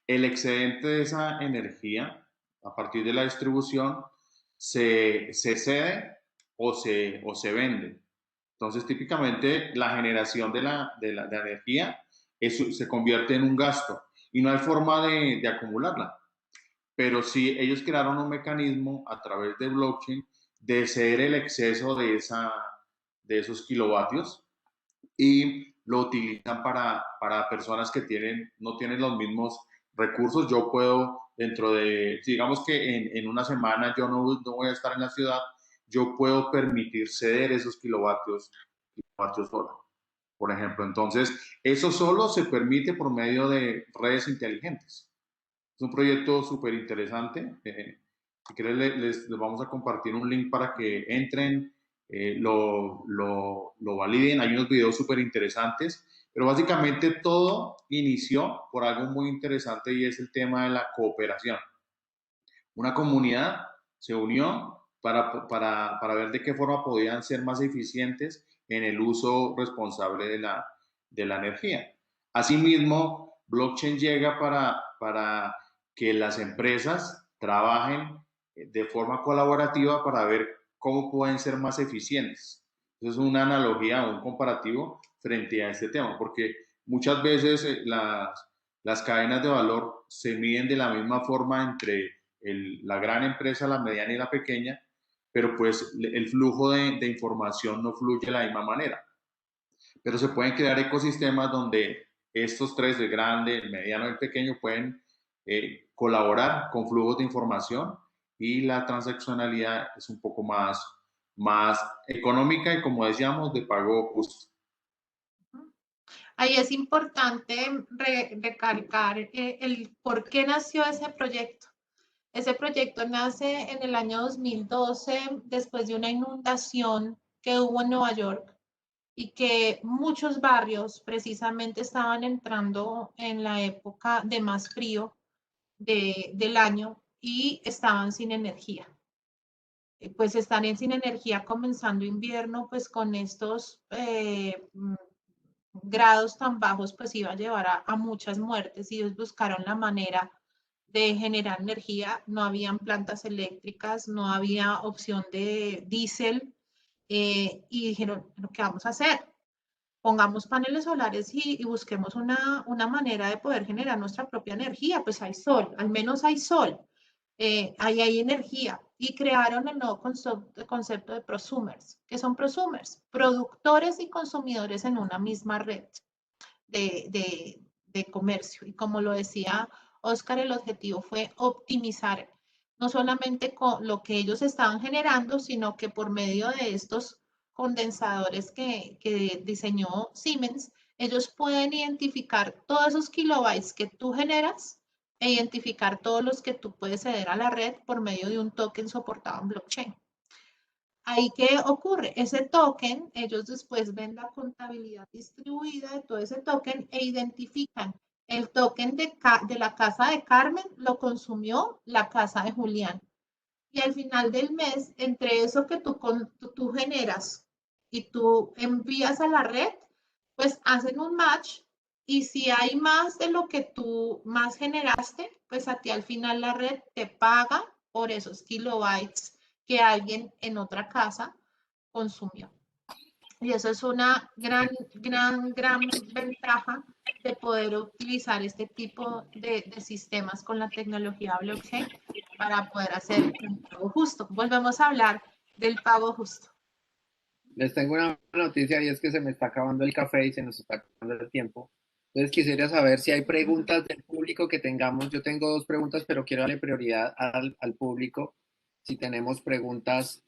el excedente de esa energía, a partir de la distribución, se cede o se vende. Entonces, típicamente, la generación de la energía se convierte en un gasto y no hay forma de acumularla. Pero sí, ellos crearon un mecanismo a través de blockchain de ceder el exceso de esos kilovatios y lo utilizan para personas que no tienen los mismos recursos. Yo puedo, digamos que en una semana yo no voy a estar en la ciudad, yo puedo permitir ceder esos kilovatios hora, por ejemplo. Entonces, eso solo se permite por medio de redes inteligentes. Es un proyecto súper interesante. Si quieres, les vamos a compartir un link para que entren, lo validen. Hay unos videos súper interesantes, pero básicamente todo inició por algo muy interesante y es el tema de la cooperación. Una comunidad se unió para ver de qué forma podían ser más eficientes en el uso responsable de la energía. Asimismo, blockchain llega para que las empresas trabajen de forma colaborativa para ver cómo pueden ser más eficientes. Eso es una analogía, un comparativo frente a este tema, porque muchas veces las cadenas de valor se miden de la misma forma entre la gran empresa, la mediana y la pequeña, pero pues el flujo de información no fluye de la misma manera. Pero se pueden crear ecosistemas donde estos tres, el grande, el mediano y el pequeño, pueden colaborar con flujos de información y la transaccionalidad es un poco más económica y, como decíamos, de pago justo. Ahí es importante recalcar el por qué nació ese proyecto. Ese proyecto nace en el año 2012 después de una inundación que hubo en Nueva York y que muchos barrios precisamente estaban entrando en la época de más frío del año y estaban sin energía. Pues están sin energía comenzando invierno, pues con estos grados tan bajos, pues iba a llevar a muchas muertes y ellos buscaron la manera de generar energía. No habían plantas eléctricas, no había opción de diésel y dijeron, ¿qué vamos a hacer? Pongamos paneles solares y busquemos una manera de poder generar nuestra propia energía. Pues hay sol, al menos hay sol, ahí hay energía. Y crearon el nuevo concepto de prosumers. ¿Qué son prosumers? Productores y consumidores en una misma red de comercio. Y como lo decía Oscar, el objetivo fue optimizar no solamente con lo que ellos estaban generando, sino que por medio de estos condensadores que diseñó Siemens, ellos pueden identificar todos esos kilobytes que tú generas e identificar todos los que tú puedes ceder a la red por medio de un token soportado en blockchain. Ahí, ¿qué ocurre? Ese token, ellos después ven la contabilidad distribuida de todo ese token e identifican el token de la casa de Carmen lo consumió la casa de Julián. Y al final del mes, entre eso que tú generas y tú envías a la red, pues hacen un match y si hay más de lo que tú más generaste, pues a ti al final la red te paga por esos kilobytes que alguien en otra casa consumió. Y eso es una gran ventaja de poder utilizar este tipo de sistemas con la tecnología blockchain para poder hacer un pago justo. Volvemos a hablar del pago justo. Les tengo una noticia y es que se me está acabando el café y se nos está acabando el tiempo. Entonces quisiera saber si hay preguntas del público que tengamos. Yo tengo dos preguntas, pero quiero darle prioridad al público si tenemos preguntas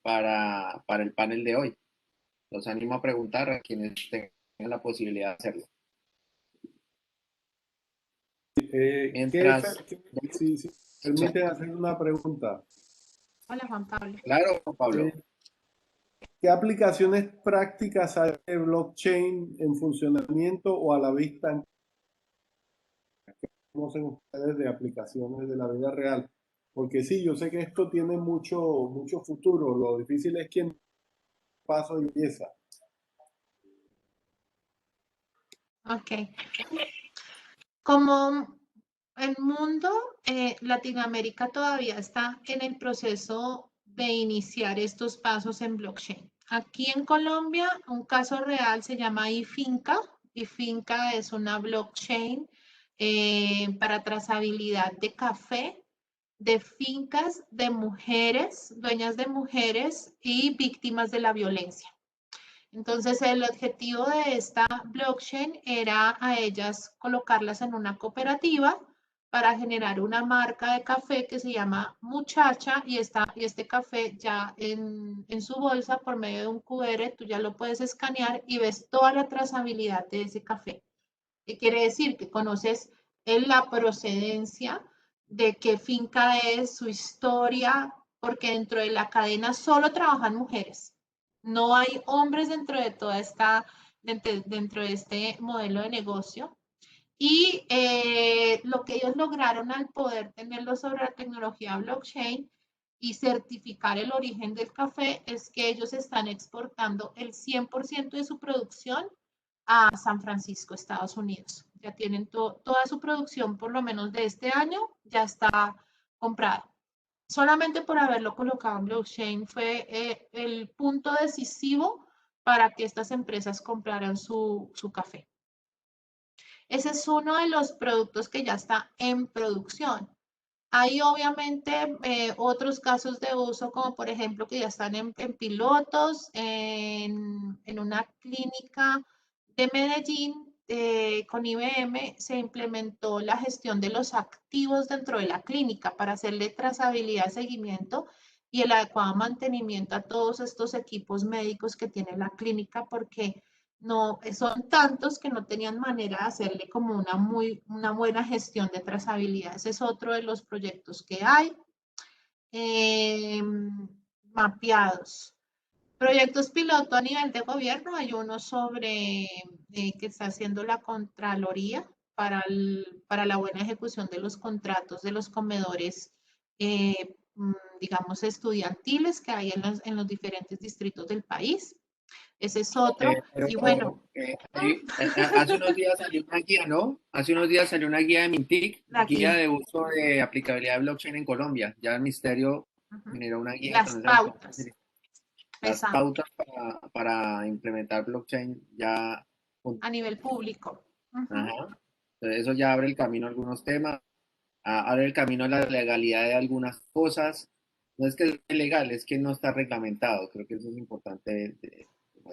para el panel de hoy. Los animo a preguntar a quienes tengan la posibilidad de hacerlo. Mientras... Si permite hacer una pregunta. Hola, Juan Pablo. Claro, Pablo. ¿Qué aplicaciones prácticas hay de blockchain en funcionamiento o a la vista? ¿Qué conocen ustedes de aplicaciones de la vida real? Porque sí, yo sé que esto tiene mucho futuro. Lo difícil es quién paso y empieza. Ok. Como el mundo, Latinoamérica todavía está en el proceso de iniciar estos pasos en blockchain. Aquí en Colombia, un caso real se llama iFinca. iFinca es una blockchain para trazabilidad de café, de fincas de mujeres, dueñas de mujeres y víctimas de la violencia. Entonces, el objetivo de esta blockchain era a ellas colocarlas en una cooperativa para generar una marca de café que se llama Muchacha y este café ya en su bolsa por medio de un QR, tú ya lo puedes escanear y ves toda la trazabilidad de ese café. ¿Qué quiere decir? Que conoces la procedencia de qué finca es, su historia, porque dentro de la cadena solo trabajan mujeres. No hay hombres dentro de toda dentro de este modelo de negocio. Y lo que ellos lograron al poder tenerlo sobre la tecnología blockchain y certificar el origen del café es que ellos están exportando el 100% de su producción a San Francisco, Estados Unidos. Ya tienen toda su producción, por lo menos de este año, ya está comprada. Solamente por haberlo colocado en blockchain fue el punto decisivo para que estas empresas compraran su café. Ese es uno de los productos que ya está en producción. Hay obviamente otros casos de uso, como por ejemplo que ya están en pilotos, en una clínica de Medellín, con IBM se implementó la gestión de los activos dentro de la clínica para hacerle trazabilidad, seguimiento y el adecuado mantenimiento a todos estos equipos médicos que tiene la clínica, porque no son tantos que no tenían manera de hacerle como una buena gestión de trazabilidad. Ese es otro de los proyectos que hay mapeados. Proyectos piloto a nivel de gobierno, hay uno sobre que está haciendo la Contraloría para la buena ejecución de los contratos de los comedores, digamos, estudiantiles que hay en los diferentes distritos del país. Ese es otro. Pero Y bueno, hace unos días salió una guía, ¿no? Hace unos días salió una guía de Mintic, la guía guía. de uso de aplicabilidad de blockchain en Colombia. Ya el Ministerio generó una guía Las con pautas. las Exacto. pautas para implementar blockchain ya. A nivel público. Ajá. Entonces eso ya abre el camino a algunos temas, abre el camino a la legalidad de algunas cosas. No es que es legal, es que no está reglamentado. Creo que eso es importante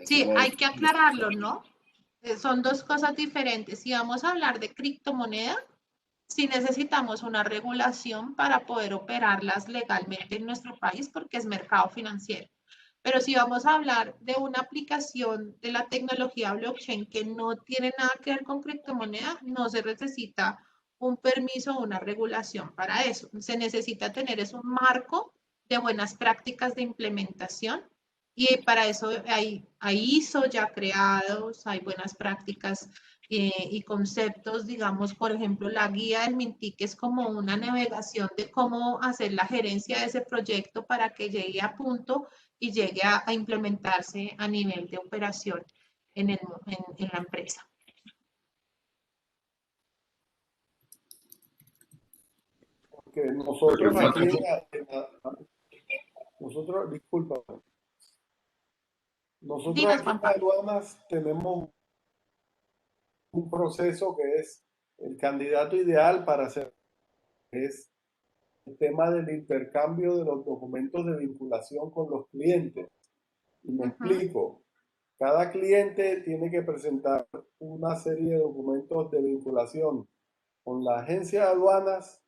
Sí, decirlo. hay que aclararlo, ¿no? Son dos cosas diferentes. Si vamos a hablar de criptomoneda, sí necesitamos una regulación para poder operarlas legalmente en nuestro país porque es mercado financiero. Pero si vamos a hablar de una aplicación de la tecnología blockchain que no tiene nada que ver con criptomoneda, no se necesita un permiso o una regulación para eso. Se necesita tener es un marco de buenas prácticas de implementación y para eso hay ISO ya creados, hay buenas prácticas y conceptos, digamos, por ejemplo, la guía del Mintic es como una navegación de cómo hacer la gerencia de ese proyecto para que llegue a punto y llegue a implementarse a nivel de operación en la empresa. Porque nosotros aquí nosotros, disculpa, nosotros Dinos, aquí Juan en Pablo. aduanas tenemos un proceso que es el candidato ideal para hacer, es el tema del intercambio de los documentos de vinculación con los clientes. Y me explico. Cada cliente tiene que presentar una serie de documentos de vinculación con la agencia de aduanas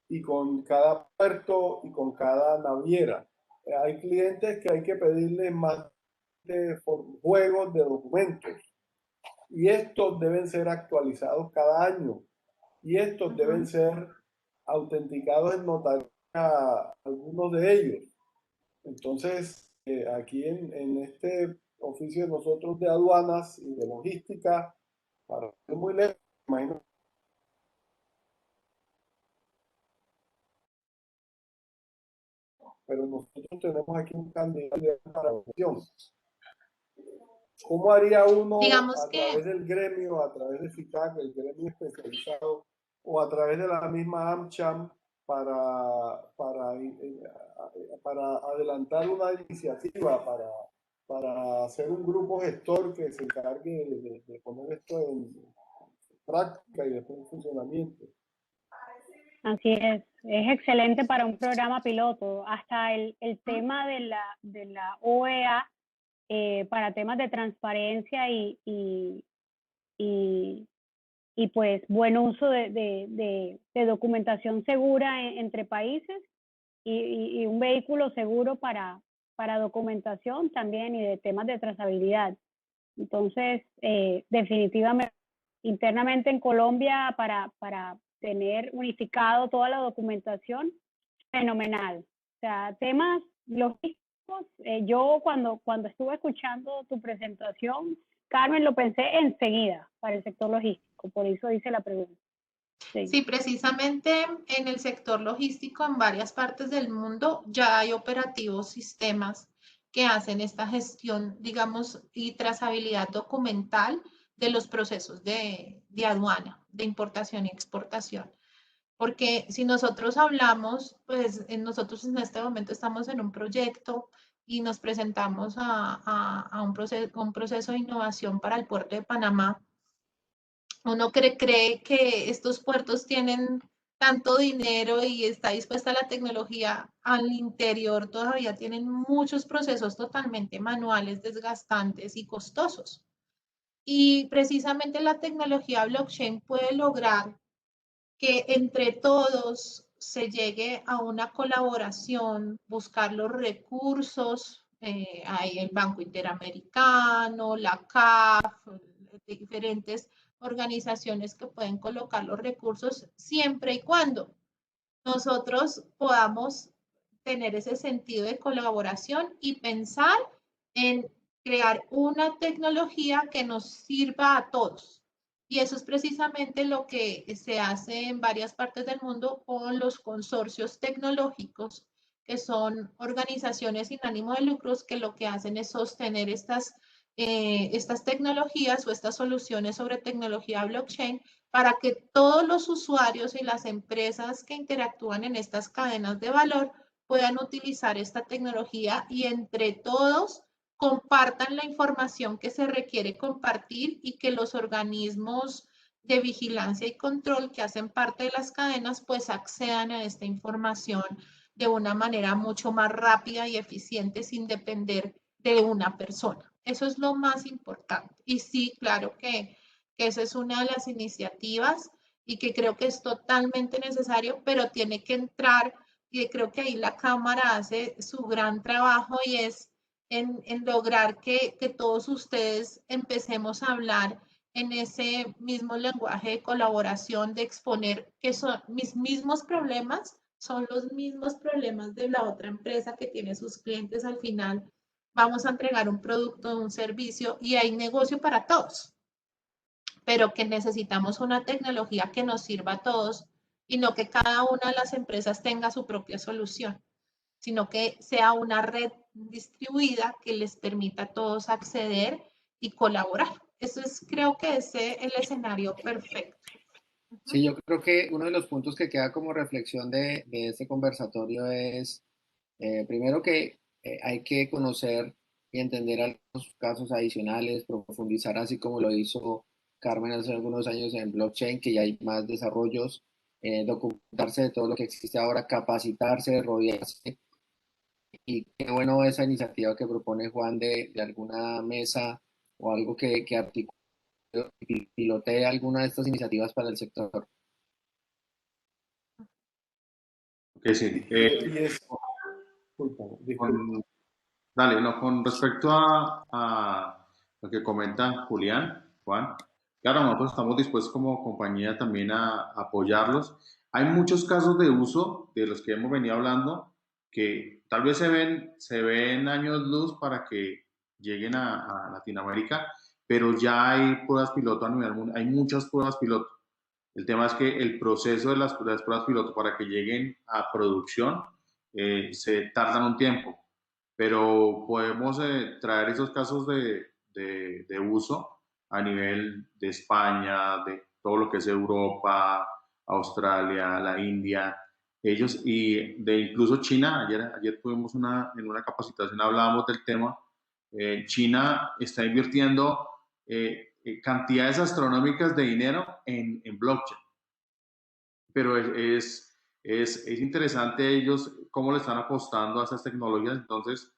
y con cada puerto y con cada naviera. Hay clientes que hay que pedirles más de juegos de documentos y estos deben ser actualizados cada año y estos deben ser autenticados en notaría, algunos de ellos. Entonces, aquí en este oficio de nosotros de aduanas y de logística, para ir muy lejos, imagino. Pero nosotros tenemos aquí un candidato para la opción. ¿Cómo haría uno Digamos a través del gremio, a través de FICAC, el gremio especializado, o a través de la misma AmCham para adelantar una iniciativa, para hacer un grupo gestor que se encargue de poner esto en práctica y después en funcionamiento? Así es excelente para un programa piloto. Hasta el tema de la OEA para temas de transparencia y pues buen uso de documentación segura entre países y un vehículo seguro para documentación también y de temas de trazabilidad. Entonces, definitivamente, internamente en Colombia para tener unificado toda la documentación, fenomenal. O sea, temas logísticos, yo cuando estuve escuchando tu presentación, Carmen, lo pensé enseguida para el sector logístico, por eso hice la pregunta. Sí, precisamente en el sector logístico, en varias partes del mundo, ya hay operativos, sistemas que hacen esta gestión, digamos, y trazabilidad documental de los procesos de aduana, de importación y exportación. Porque si nosotros hablamos, pues nosotros en este momento estamos en un proyecto y nos presentamos a un proceso de innovación para el puerto de Panamá. Uno cree que estos puertos tienen tanto dinero y está dispuesta la tecnología, al interior todavía tienen muchos procesos totalmente manuales, desgastantes y costosos. Y precisamente la tecnología blockchain puede lograr que entre todos se llegue a una colaboración, buscar los recursos, hay el Banco Interamericano, la CAF, diferentes organizaciones que pueden colocar los recursos siempre y cuando nosotros podamos tener ese sentido de colaboración y pensar en crear una tecnología que nos sirva a todos. Y eso es precisamente lo que se hace en varias partes del mundo con los consorcios tecnológicos, que son organizaciones sin ánimo de lucros que lo que hacen es sostener estas tecnologías o estas soluciones sobre tecnología blockchain para que todos los usuarios y las empresas que interactúan en estas cadenas de valor puedan utilizar esta tecnología y entre todos compartan la información que se requiere compartir y que los organismos de vigilancia y control que hacen parte de las cadenas pues accedan a esta información de una manera mucho más rápida y eficiente sin depender de una persona. Eso es lo más importante. Y sí, claro que esa es una de las iniciativas y que creo que es totalmente necesario, pero tiene que entrar y creo que ahí la Cámara hace su gran trabajo y es en lograr que todos ustedes empecemos a hablar en ese mismo lenguaje de colaboración, de exponer que son mis mismos problemas, son los mismos problemas de la otra empresa que tiene sus clientes al final. Vamos a entregar un producto, un servicio y hay negocio para todos, pero que necesitamos una tecnología que nos sirva a todos y no que cada una de las empresas tenga su propia solución, sino que sea una red distribuida que les permita a todos acceder y colaborar. Eso es, creo que ese es el escenario perfecto. Sí, yo creo que uno de los puntos que queda como reflexión de este conversatorio es, primero que hay que conocer y entender algunos casos adicionales, profundizar así como lo hizo Carmen hace algunos años en blockchain, que ya hay más desarrollos, documentarse de todo lo que existe ahora, capacitarse, rodearse. Y qué bueno esa iniciativa que propone Juan de alguna mesa o algo que articule y pilotee alguna de estas iniciativas para el sector. Que sí. Y es, disculpa. Dale, no, con respecto a lo que comenta Juan, claro, nosotros estamos dispuestos como compañía también a apoyarlos. Hay muchos casos de uso de los que hemos venido hablando que tal vez se ven años luz para que lleguen a Latinoamérica, pero ya hay pruebas piloto a nivel mundial, hay muchas pruebas piloto. El tema es que el proceso de las pruebas piloto para que lleguen a producción se tardan un tiempo, pero podemos traer esos casos de uso a nivel de España, de todo lo que es Europa, Australia, la India, ellos y de incluso China. Ayer tuvimos en una capacitación hablábamos del tema. China está invirtiendo cantidades astronómicas de dinero en blockchain, pero es interesante ellos cómo le están apostando a esas tecnologías. Entonces,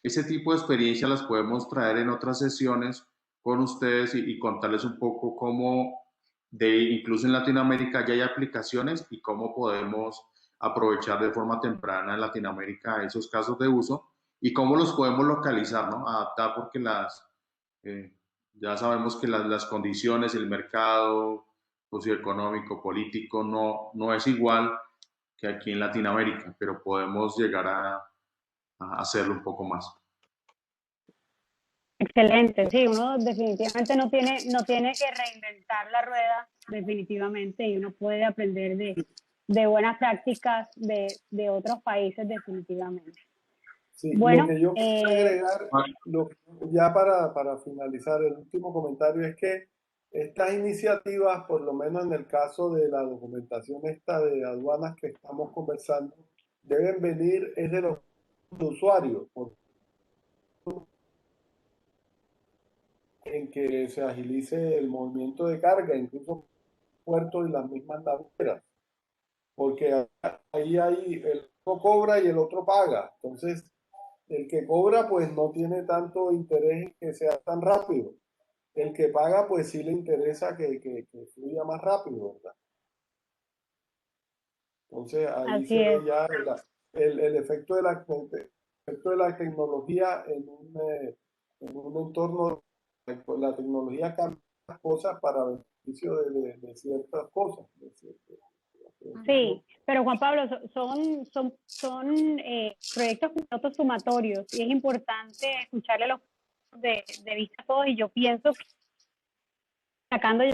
ese tipo de experiencia las podemos traer en otras sesiones con ustedes y contarles un poco cómo incluso en Latinoamérica ya hay aplicaciones y cómo podemos aprovechar de forma temprana en Latinoamérica esos casos de uso y cómo los podemos localizar, ¿no? Adaptar porque eh, ya sabemos que las condiciones, el mercado socioeconómico, político, no es igual que aquí en Latinoamérica, pero podemos llegar a hacerlo un poco más. Excelente, sí, uno definitivamente no tiene que reinventar la rueda, definitivamente, y uno puede aprender de buenas prácticas de otros países, definitivamente. Sí, Bueno, lo que yo quiero agregar, ya para finalizar, el último comentario es que estas iniciativas, por lo menos en el caso de la documentación esta de aduanas que estamos conversando, deben venir es de los usuarios, en que se agilice el movimiento de carga, incluso puertos y las mismas navieras, porque ahí hay el uno cobra y el otro paga. Entonces, el que cobra pues no tiene tanto interés en que sea tan rápido. el que paga pues sí le interesa que fluya más rápido, ¿verdad? Entonces ahí Así se ve es. ya el efecto de la tecnología en un entorno, pues la tecnología cambia las cosas para beneficio de ciertas cosas. Sí, pero Juan Pablo, son proyectos pilotos sumatorios y es importante escucharle los puntos de vista a todos y yo pienso que sacando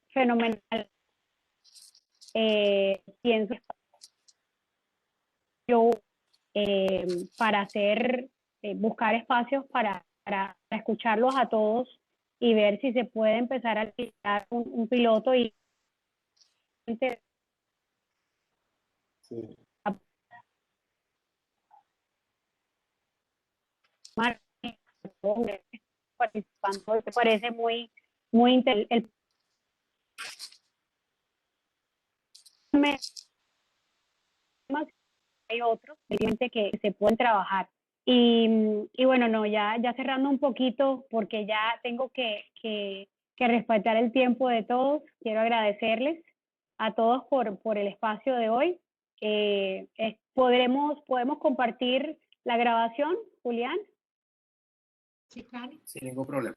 fenomenal, pienso yo para hacer, buscar espacios para escucharlos a todos y ver si se puede empezar a crear un piloto y Sí. participando, te parece muy interesante. Hay otros que se pueden trabajar. Y bueno, no, ya cerrando un poquito, porque ya tengo que respetar el tiempo de todos, quiero agradecerles a todos por el espacio de hoy. ¿Podemos compartir la grabación, Julián? Sí, claro. Sin ningún problema.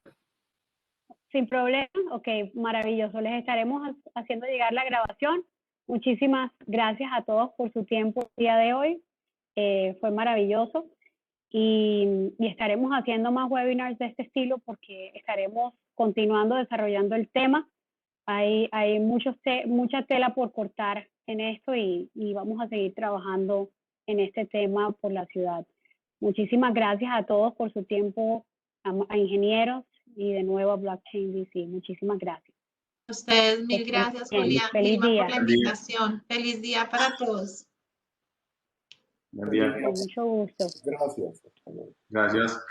Sin problema, ok, maravilloso. Les estaremos haciendo llegar la grabación. Muchísimas gracias a todos por su tiempo el día de hoy. Fue maravilloso. Y estaremos haciendo más webinars de este estilo porque estaremos continuando desarrollando el tema. Hay mucha tela por cortar en esto y vamos a seguir trabajando en este tema por la ciudad. Muchísimas gracias a todos por su tiempo, a ingenieros y de nuevo a Blockchain DC. Muchísimas gracias. A ustedes, mil gracias, Bien, Julián, feliz Vilma, día. por la invitación. Feliz día para todos. Buen día. Con mucho gusto. Gracias. Gracias.